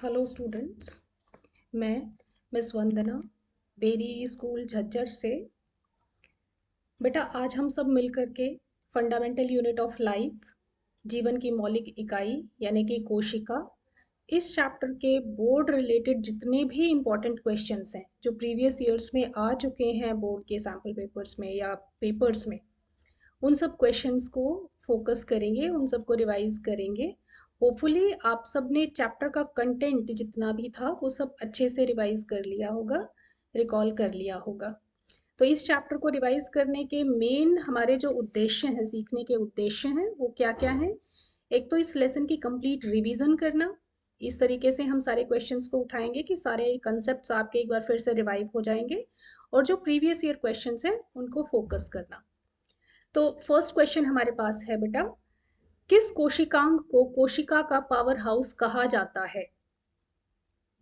Hello students, मैं miss वंदना berry school Jhajjar से। बेटा, आज हम सब मिल कर के फंडामेंटल यूनिट ऑफ लाइफ, जीवन की मौलिक इकाई यानी कि कोशिका, इस चैप्टर के बोर्ड रिलेटेड जितने भी इम्पोर्टेंट क्वेश्चंस हैं जो प्रीवियस ईयर्स में आ चुके हैं बोर्ड के सैम्पल पेपर्स में या पेपर्स में, उन सब क्वेश्चंस को फोकस करेंगे, उन सब को रिवाइज करेंगे। होपफुली आप सब ने चैप्टर का कंटेंट जितना भी था वो सब अच्छे से रिवाइज कर लिया होगा, रिकॉल कर लिया होगा। तो इस चैप्टर को रिवाइज करने के मेन हमारे जो उद्देश्य हैं, सीखने के उद्देश्य हैं, वो क्या क्या हैं। एक तो इस लेसन की कंप्लीट रिवीजन करना, इस तरीके से हम सारे क्वेश्चंस को उठाएंगे कि सारे कंसेप्ट्स आपके एक बार फिर से रिवाइव हो जाएंगे, और जो प्रीवियस ईयर क्वेश्चंस हैं उनको फोकस करना। तो फर्स्ट क्वेश्चन हमारे पास है बेटा, किस कोशिकांग को कोशिका का पावर हाउस कहा जाता है?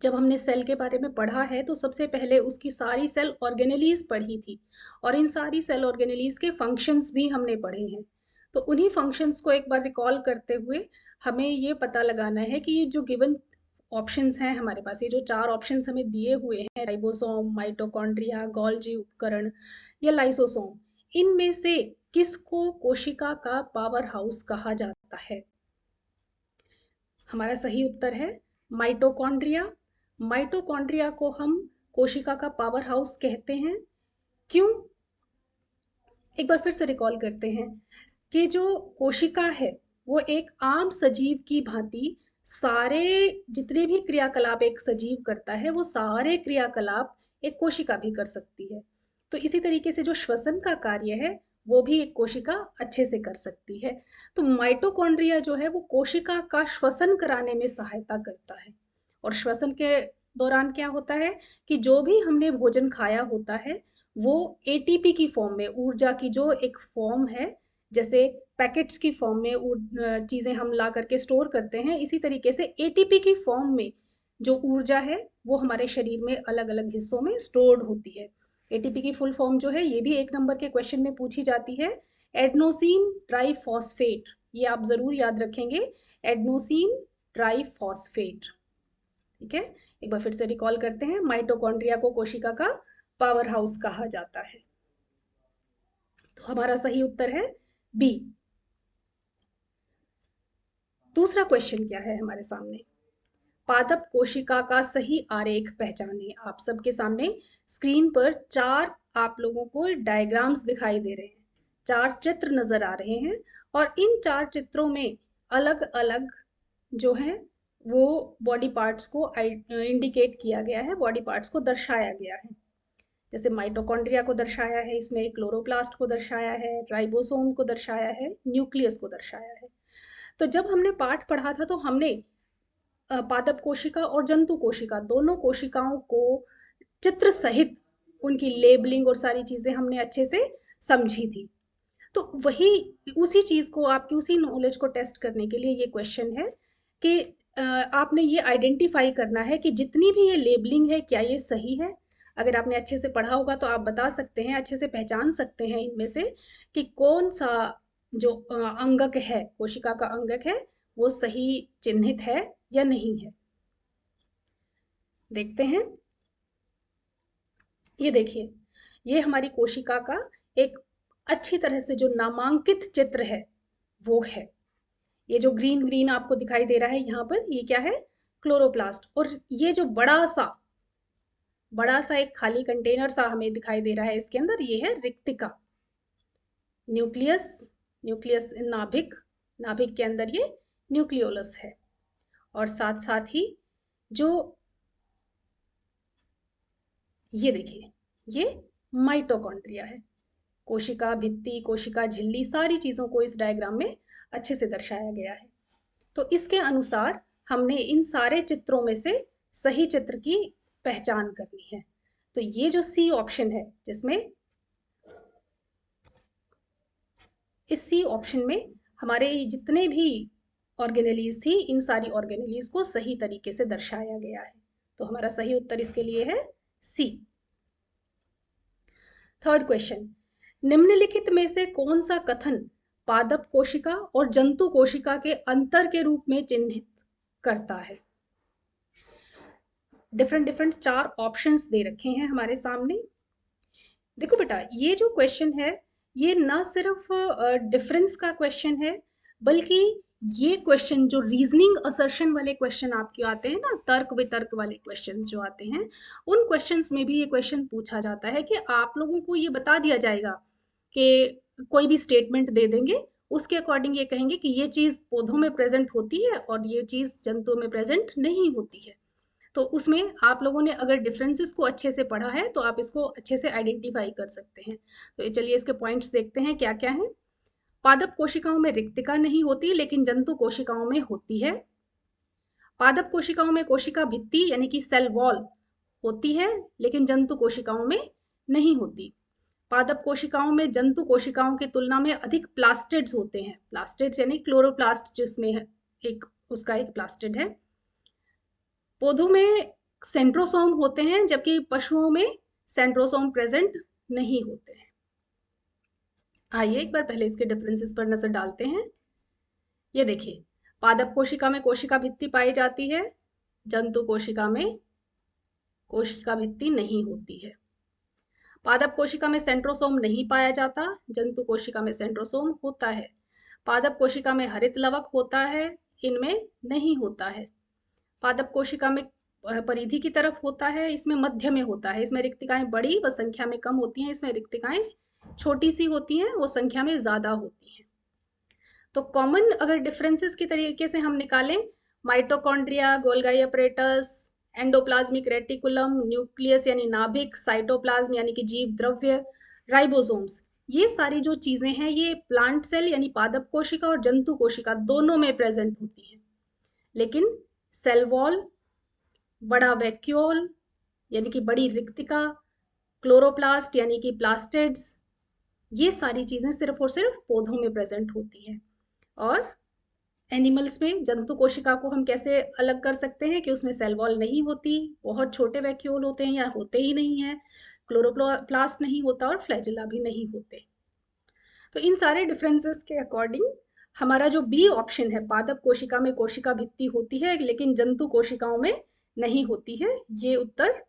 जब हमने सेल के बारे में पढ़ा है तो सबसे पहले उसकी सारी सेल ऑर्गेनेलीज पढ़ी थी, और इन सारी सेल ऑर्गेनेलीज के फंक्शंस भी हमने पढ़े हैं। तो उन्हीं फंक्शंस को एक बार रिकॉल करते हुए हमें ये पता लगाना है कि ये जो गिवन ऑप्शंस हैं हमारे पास, ये जो चार ऑप्शंस हमें दिए हुए हैं, राइबोसोम, माइटोकॉन्ड्रिया, गोल्जी उपकरण या लाइसोसोम, इनमें से किसको कोशिका का पावर हाउस कहा जाता है? हमारा सही उत्तर है माइटोकॉन्ड्रिया। माइटोकॉन्ड्रिया को हम कोशिका का पावर हाउस कहते हैं। क्यों? एक बार फिर से रिकॉल करते हैं कि जो कोशिका है वो एक आम सजीव की भांति सारे जितने भी क्रियाकलाप एक सजीव करता है वो सारे क्रियाकलाप एक कोशिका भी कर सकती है। तो इसी तरीके से जो श्वसन का कार्य है वो भी एक कोशिका अच्छे से कर सकती है। तो माइटोकॉन्ड्रिया जो है वो कोशिका का श्वसन कराने में सहायता करता है। और श्वसन के दौरान क्या होता है कि जो भी हमने भोजन खाया होता है वो एटीपी की फॉर्म में, ऊर्जा की जो एक फॉर्म है, जैसे पैकेट्स की फॉर्म में चीज़ें हम ला करके स्टोर करते हैं, इसी तरीके से एटीपी की फॉर्म में जो ऊर्जा है वो हमारे शरीर में अलग अलग हिस्सों में स्टोर्ड होती है। एटीपी की फुल फॉर्म जो है ये भी एक नंबर के क्वेश्चन में पूछी जाती है, एडनोसिन ट्राइफॉस्फेट। ये आप जरूर याद रखेंगे, एडनोसिन ट्राइफॉस्फेट। ठीक है, एक बार फिर से रिकॉल करते हैं, माइटोकॉन्ड्रिया को कोशिका का पावर हाउस कहा जाता है। तो हमारा सही उत्तर है बी। दूसरा क्वेश्चन क्या है हमारे सामने? पादप कोशिका का सही आरेख पहचाने। आप सबके सामने स्क्रीन पर चार आप लोगों को डायग्राम्स दिखाई दे रहे हैं, चार चित्र नजर आ रहे हैं, और इन चार चित्रों में अलग अलग जो है वो बॉडी पार्ट्स को इंडिकेट किया गया है, बॉडी पार्ट्स को दर्शाया गया है। जैसे माइटोकॉन्ड्रिया को दर्शाया है, इसमें क्लोरोप्लास्ट को दर्शाया है, राइबोसोम को दर्शाया है, न्यूक्लियस को दर्शाया है। तो जब हमने पाठ पढ़ा था तो हमने पादप कोशिका और जंतु कोशिका दोनों कोशिकाओं को चित्र सहित उनकी लेबलिंग और सारी चीजें हमने अच्छे से समझी थी। तो वही उसी चीज को, आपकी उसी नॉलेज को टेस्ट करने के लिए ये क्वेश्चन है कि आपने ये आइडेंटिफाई करना है कि जितनी भी ये लेबलिंग है क्या ये सही है। अगर आपने अच्छे से पढ़ा होगा तो आप बता सकते हैं, अच्छे से पहचान सकते हैं इनमें से कि कौन सा जो अंगक है, कोशिका का अंगक है, वो सही चिन्हित है या नहीं है। देखते हैं, ये देखिए, ये हमारी कोशिका का एक अच्छी तरह से जो नामांकित चित्र है वो है। ये जो ग्रीन ग्रीन आपको दिखाई दे रहा है यहाँ पर, ये क्या है? क्लोरोप्लास्ट। और ये जो बड़ा सा एक खाली कंटेनर सा हमें दिखाई दे रहा है इसके अंदर, ये है रिक्तिका। न्यूक्लियस, न्यूक्लियस नाभिक, नाभिक के अंदर ये न्यूक्लियोलस है। और साथ साथ ही जो ये देखिए, ये माइटोकॉन्ड्रिया है। कोशिका भित्ति, कोशिका झिल्ली, सारी चीजों को इस डायग्राम में अच्छे से दर्शाया गया है। तो इसके अनुसार हमने इन सारे चित्रों में से सही चित्र की पहचान करनी है। तो ये जो सी ऑप्शन है, जिसमें इस सी ऑप्शन में हमारे जितने भी ऑर्गेनेलीज थी, इन सारी ऑर्गेनेलीज को सही तरीके से दर्शाया गया है। तो हमारा सही उत्तर इसके लिए है सी। थर्ड क्वेश्चन, निम्नलिखित में से कौन सा कथन पादप कोशिका और जंतु कोशिका के अंतर के रूप में चिन्हित करता है? डिफरेंट डिफरेंट 4 ऑप्शंस दे रखे हैं हमारे सामने। देखो बेटा, ये जो क्वेश्चन है, ये ना सिर्फ डिफरेंस का क्वेश्चन है, बल्कि ये क्वेश्चन जो रीजनिंग असर्शन वाले क्वेश्चन आपके आते हैं ना, तर्क वितर्क वाले क्वेश्चन जो आते हैं, उन क्वेश्चंस में भी ये क्वेश्चन पूछा जाता है कि आप लोगों को ये बता दिया जाएगा कि कोई भी स्टेटमेंट दे देंगे, उसके अकॉर्डिंग ये कहेंगे कि ये चीज़ पौधों में प्रेजेंट होती है और ये चीज़ जंतुओं में प्रेजेंट नहीं होती है। तो उसमें आप लोगों ने अगर डिफरेंसेस को अच्छे से पढ़ा है तो आप इसको अच्छे से आइडेंटिफाई कर सकते हैं। तो चलिए इसके पॉइंट्स देखते हैं क्या क्या है। पादप कोशिकाओं में रिक्तिका नहीं होती, लेकिन जंतु कोशिकाओं में होती है। पादप कोशिकाओं में कोशिका भित्ति यानी कि सेल वॉल होती है, लेकिन जंतु कोशिकाओं में नहीं होती। पादप कोशिकाओं में जंतु कोशिकाओं की तुलना में अधिक प्लास्टिड्स होते हैं। प्लास्टिड्स यानी क्लोरोप्लास्ट जिसमें है, एक उसका एक प्लास्टिड है। पौधों में सेंट्रोसोम होते हैं, जबकि पशुओं में सेंट्रोसोम प्रेजेंट नहीं होते हैं। आइए एक बार पहले इसके डिफरेंसेस पर नजर डालते हैं। ये देखिए, पादप कोशिका में कोशिका भित्ति पाई जाती है, जंतु कोशिका में कोशिका भित्ति नहीं होती है। पादप कोशिका में सेंट्रोसोम नहीं पाया जाता, जंतु कोशिका में सेंट्रोसोम होता है। पादप कोशिका में हरित लवक होता है, इनमें नहीं होता है। पादप कोशिका में परिधि की तरफ होता है, इसमें मध्य में होता है। इसमें रिक्तिकाएं बड़ी व संख्या में कम होती हैं, इसमें रिक्तिकाएं छोटी सी होती हैं, वो संख्या में ज्यादा होती हैं। तो कॉमन अगर डिफरेंसेस की तरीके से हम निकालें, mitochondria, Golgi apparatus, endoplasmic reticulum, nucleus यानी नाभिक, साइटोप्लाज्म यानी कि जीव द्रव्य, राइबोसोम्स, ये सारी जो चीजें हैं ये प्लांट सेल यानी पादप कोशिका और जंतु कोशिका दोनों में प्रेजेंट होती हैं। लेकिन सेल वॉल, बड़ा वैक्यूल यानी कि बड़ी रिक्तिका, क्लोरोप्लास्ट यानी कि प्लास्टिड्स, ये सारी चीजें सिर्फ और सिर्फ पौधों में प्रेजेंट होती हैं। और एनिमल्स में जंतु कोशिका को हम कैसे अलग कर सकते हैं कि उसमें सेल वॉल नहीं होती, बहुत छोटे वैक्यूल होते हैं या होते ही नहीं है, क्लोरोप्लास्ट नहीं होता और फ्लैजिला भी नहीं होते। तो इन सारे डिफरेंसेस के अकॉर्डिंग हमारा जो बी ऑप्शन है, पादप कोशिका में कोशिका भित्ति होती है लेकिन जंतु कोशिकाओं में नहीं होती है, ये उत्तर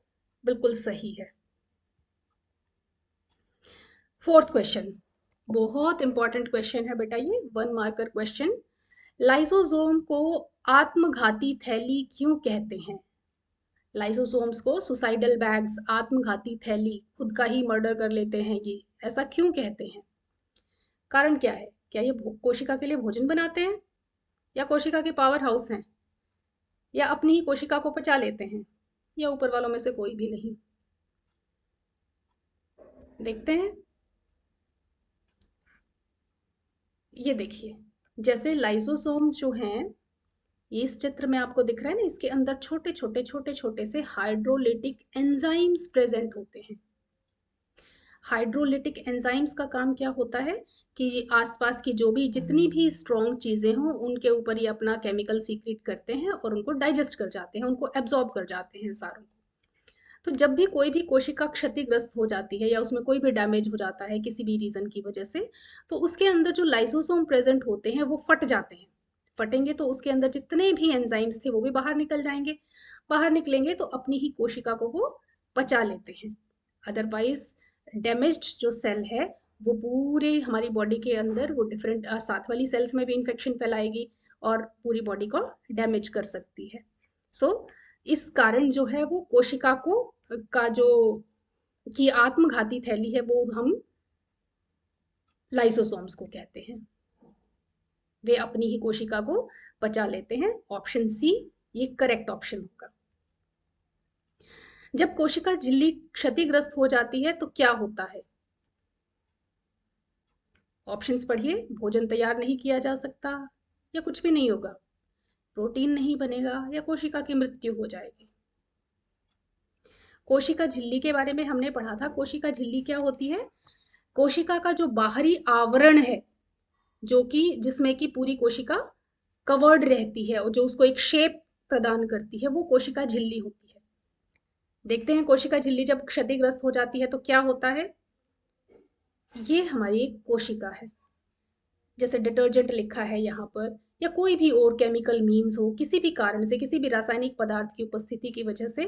बिल्कुल सही है। फोर्थ क्वेश्चन, बहुत इंपॉर्टेंट क्वेश्चन है बेटा, ये 1 मार्कर क्वेश्चन। लाइसोसोम को आत्मघाती थैली क्यों कहते हैं? लाइसोसोम्स को सुसाइडल बैग्स, आत्मघाती थैली, खुद का ही मर्डर कर लेते हैं, ये ऐसा क्यों कहते हैं? कारण क्या है? क्या ये कोशिका के लिए भोजन बनाते हैं, या कोशिका के पावर हाउस हैं, या अपनी ही कोशिका को पचा लेते हैं, या ऊपर वालों में से कोई भी नहीं? देखते हैं। ये देखिए, जैसे लाइसोसोम्स जो हैं, ये इस चित्र में आपको दिख रहा है ना, इसके अंदर छोटे छोटे छोटे छोटे से हाइड्रोलिटिक एंजाइम्स प्रेजेंट होते हैं। हाइड्रोलिटिक एंजाइम्स का काम क्या होता है कि आसपास की जो भी जितनी भी स्ट्रॉन्ग चीजें हों उनके ऊपर ये अपना केमिकल सीक्रेट करते हैं और उनको डाइजेस्ट कर जाते हैं, उनको एब्जॉर्ब कर जाते हैं सारों। तो जब भी कोई भी कोशिका क्षतिग्रस्त हो जाती है या उसमें कोई भी डैमेज हो जाता है किसी भी रीजन की वजह से, तो उसके अंदर जो लाइसोसोम प्रेजेंट होते हैं वो फट जाते हैं। फटेंगे तो उसके अंदर जितने भी एंजाइम्स थे वो भी बाहर निकल जाएंगे। बाहर निकलेंगे तो अपनी ही कोशिका को वो पचा लेते हैं। अदरवाइज डैमेज्ड जो सेल है वो पूरे हमारी बॉडी के अंदर वो डिफरेंट साथ वाली सेल्स में भी इंफेक्शन फैलाएगी और पूरी बॉडी को डैमेज कर सकती है। सो इस कारण जो है वो कोशिका को का जो की आत्मघाती थैली है वो हम लाइसोसोम्स को कहते हैं। वे अपनी ही कोशिका को पचा लेते हैं। ऑप्शन सी ये करेक्ट ऑप्शन होगा। जब कोशिका झिल्ली क्षतिग्रस्त हो जाती है तो क्या होता है? ऑप्शंस पढ़िए। भोजन तैयार नहीं किया जा सकता, या कुछ भी नहीं होगा, प्रोटीन नहीं बनेगा, या कोशिका की मृत्यु हो जाएगी। कोशिका झिल्ली के बारे में हमने पढ़ा था। कोशिका झिल्ली क्या होती है? कोशिका का जो बाहरी आवरण है, जो कि जिसमें कि पूरी कोशिका कवर्ड रहती है और जो उसको एक शेप प्रदान करती है, वो कोशिका झिल्ली होती है। देखते हैं कोशिका झिल्ली जब क्षतिग्रस्त हो जाती है तो क्या होता है। ये हमारी एक कोशिका है, जैसे डिटर्जेंट लिखा है यहाँ पर, या कोई भी और केमिकल मीन्स हो, किसी भी कारण से, किसी भी रासायनिक पदार्थ की उपस्थिति की वजह से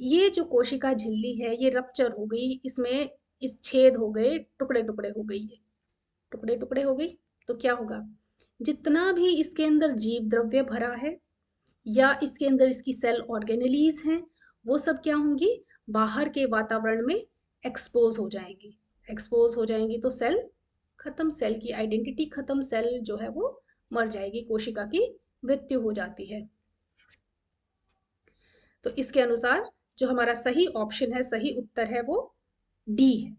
ये जो कोशिका झिल्ली है ये रप्चर हो गई, इसमें इस छेद हो गए, टुकड़े टुकड़े हो गई, ये टुकड़े टुकड़े हो गई। तो क्या होगा, जितना भी इसके अंदर जीव द्रव्य भरा है या इसके अंदर इसकी सेल ऑर्गेनेलीज हैं, वो सब क्या होंगी, बाहर के वातावरण में एक्सपोज हो जाएंगी। एक्सपोज हो जाएंगी तो सेल खत्म, सेल की आइडेंटिटी खत्म, सेल जो है वो मर जाएगी, कोशिका की मृत्यु हो जाती है। तो इसके अनुसार जो हमारा सही ऑप्शन है, सही उत्तर है वो डी है।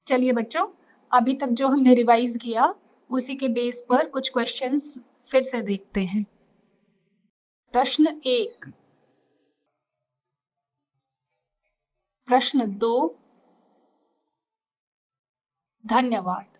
चलिए बच्चों, अभी तक जो हमने रिवाइज किया उसी के बेस पर कुछ क्वेश्चंस फिर से देखते हैं। प्रश्न 1, प्रश्न 2, धन्यवाद।